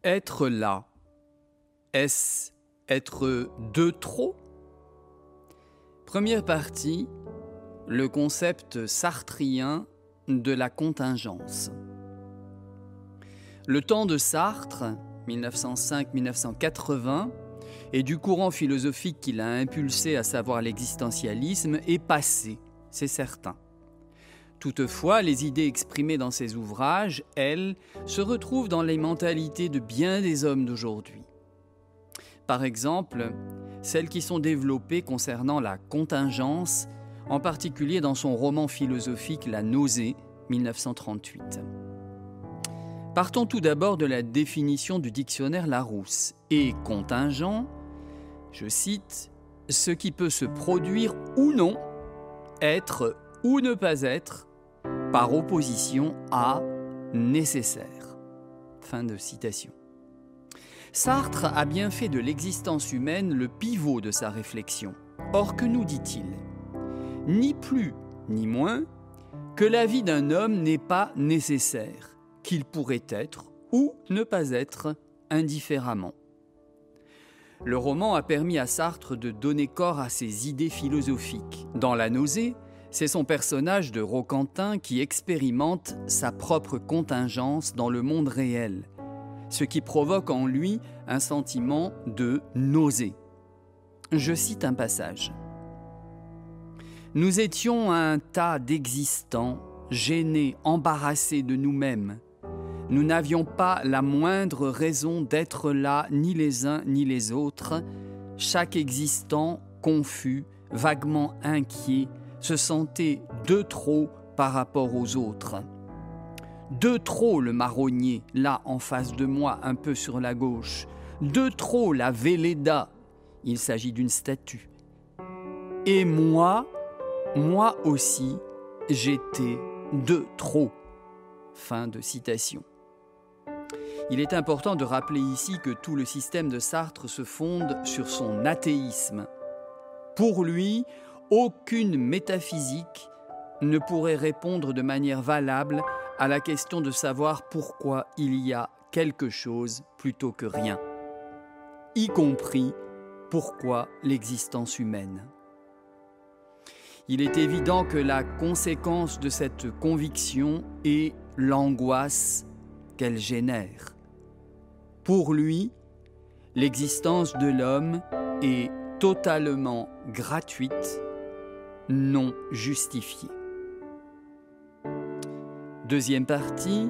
Être là, est-ce être de trop? Première partie, le concept sartrien de la contingence. Le temps de Sartre, 1905-1980, et du courant philosophique qui l'a impulsé, à savoir l'existentialisme, est passé, c'est certain. Toutefois, les idées exprimées dans ces ouvrages, elles, se retrouvent dans les mentalités de bien des hommes d'aujourd'hui. Par exemple, celles qui sont développées concernant la contingence, en particulier dans son roman philosophique La nausée, 1938. Partons tout d'abord de la définition du dictionnaire Larousse. Et contingent, je cite, « ce qui peut se produire ou non, être ou ne pas être, par opposition à nécessaire. » Fin de citation. Sartre a bien fait de l'existence humaine le pivot de sa réflexion. Or, que nous dit-il? Ni plus ni moins que la vie d'un homme n'est pas nécessaire, qu'il pourrait être ou ne pas être indifféremment. Le roman a permis à Sartre de donner corps à ses idées philosophiques. Dans La nausée, c'est son personnage de Roquentin qui expérimente sa propre contingence dans le monde réel, ce qui provoque en lui un sentiment de nausée. Je cite un passage. « Nous étions un tas d'existants, gênés, embarrassés de nous-mêmes. Nous n'avions pas la moindre raison d'être là, ni les uns ni les autres, chaque existant, confus, vaguement inquiet, se sentait de trop par rapport aux autres. De trop le marronnier, là en face de moi, un peu sur la gauche. De trop la Véleda, il s'agit d'une statue. Et moi aussi, j'étais de trop. » Fin de citation. Il est important de rappeler ici que tout le système de Sartre se fonde sur son athéisme. Pour lui, aucune métaphysique ne pourrait répondre de manière valable à la question de savoir pourquoi il y a quelque chose plutôt que rien, y compris pourquoi l'existence humaine. Il est évident que la conséquence de cette conviction est l'angoisse qu'elle génère. Pour lui, l'existence de l'homme est totalement gratuite, non justifiée. Deuxième partie,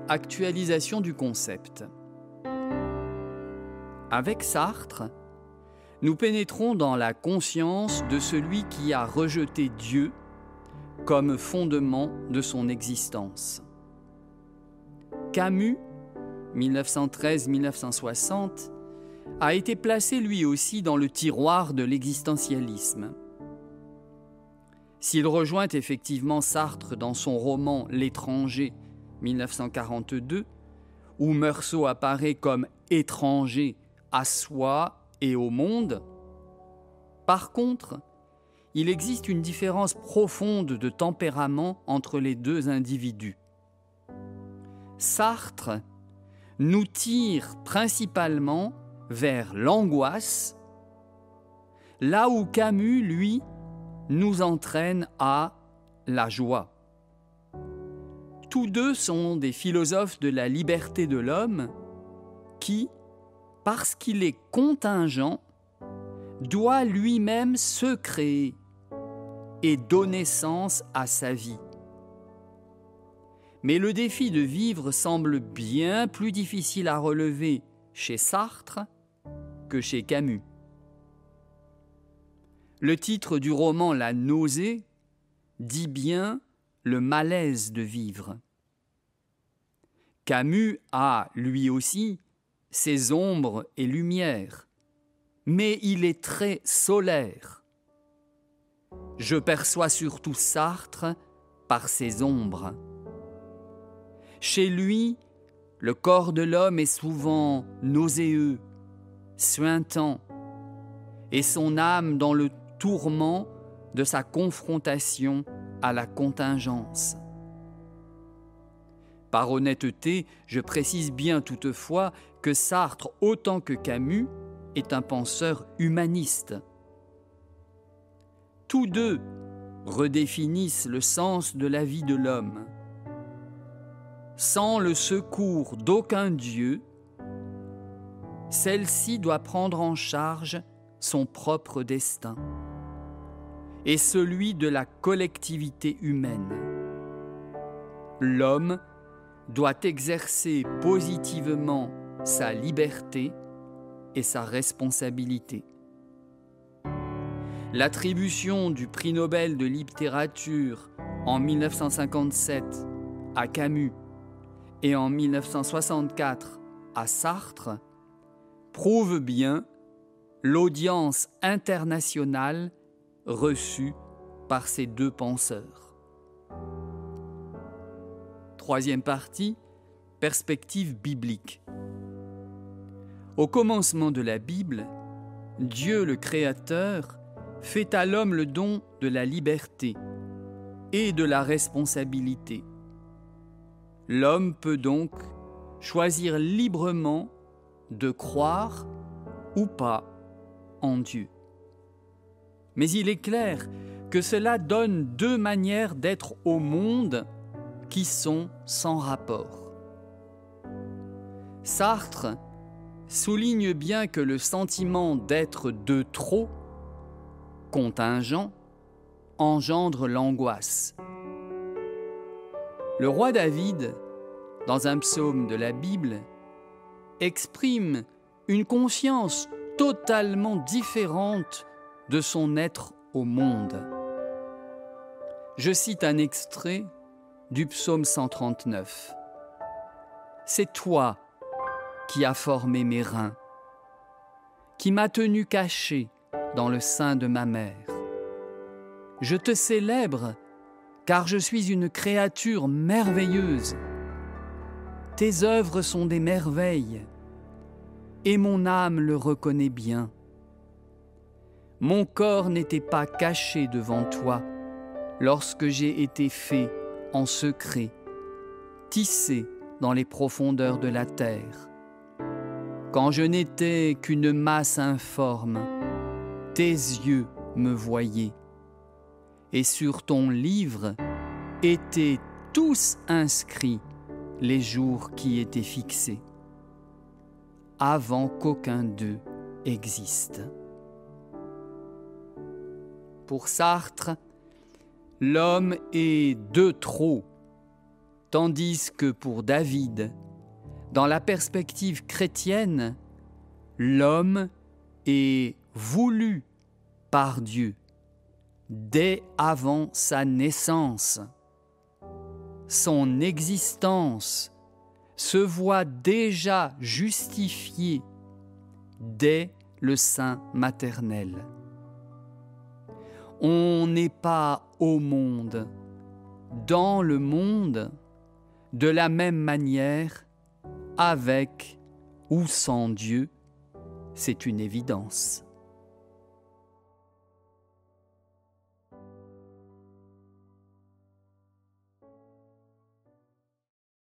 actualisation du concept. Avec Sartre, nous pénétrons dans la conscience de celui qui a rejeté Dieu comme fondement de son existence. Camus, 1913-1960, a été placé lui aussi dans le tiroir de l'existentialisme. S'il rejoint effectivement Sartre dans son roman L'étranger, 1942, où Meursault apparaît comme étranger à soi et au monde, par contre, il existe une différence profonde de tempérament entre les deux individus. Sartre nous tire principalement vers l'angoisse, là où Camus, lui, nous entraîne à la joie. Tous deux sont des philosophes de la liberté de l'homme qui, parce qu'il est contingent, doit lui-même se créer et donner sens à sa vie. Mais le défi de vivre semble bien plus difficile à relever chez Sartre que chez Camus. Le titre du roman La nausée dit bien le malaise de vivre. Camus a, lui aussi, ses ombres et lumières, mais il est très solaire. Je perçois surtout Sartre par ses ombres. Chez lui, le corps de l'homme est souvent nauséeux, suintant, et son âme dans le tourment de sa confrontation à la contingence. Par honnêteté, je précise bien toutefois que Sartre, autant que Camus, est un penseur humaniste. Tous deux redéfinissent le sens de la vie de l'homme. Sans le secours d'aucun Dieu, celle-ci doit prendre en charge son propre destin et celui de la collectivité humaine. L'homme doit exercer positivement sa liberté et sa responsabilité. L'attribution du prix Nobel de littérature en 1957 à Camus et en 1964 à Sartre prouve bien l'audience internationale reçue par ces deux penseurs. Troisième partie, perspective biblique. Au commencement de la Bible, Dieu le Créateur fait à l'homme le don de la liberté et de la responsabilité. L'homme peut donc choisir librement de croire ou pas en Dieu. Mais il est clair que cela donne deux manières d'être au monde qui sont sans rapport. Sartre souligne bien que le sentiment d'être de trop, contingent, engendre l'angoisse. Le roi David, dans un psaume de la Bible, exprime une conscience totalement différente de son être au monde. Je cite un extrait du psaume 139. « C'est toi qui as formé mes reins, qui m'as tenu caché dans le sein de ma mère. Je te célèbre, car je suis une créature merveilleuse. Tes œuvres sont des merveilles, et mon âme le reconnaît bien. Mon corps n'était pas caché devant toi lorsque j'ai été fait en secret, tissé dans les profondeurs de la terre. Quand je n'étais qu'une masse informe, tes yeux me voyaient, et sur ton livre étaient tous inscrits les jours qui étaient fixés, avant qu'aucun d'eux existe. » Pour Sartre, l'homme est de trop, tandis que pour David, dans la perspective chrétienne, l'homme est voulu par Dieu dès avant sa naissance. Son existence se voit déjà justifiée dès le sein maternel. On n'est pas au monde, dans le monde, de la même manière, avec ou sans Dieu, c'est une évidence.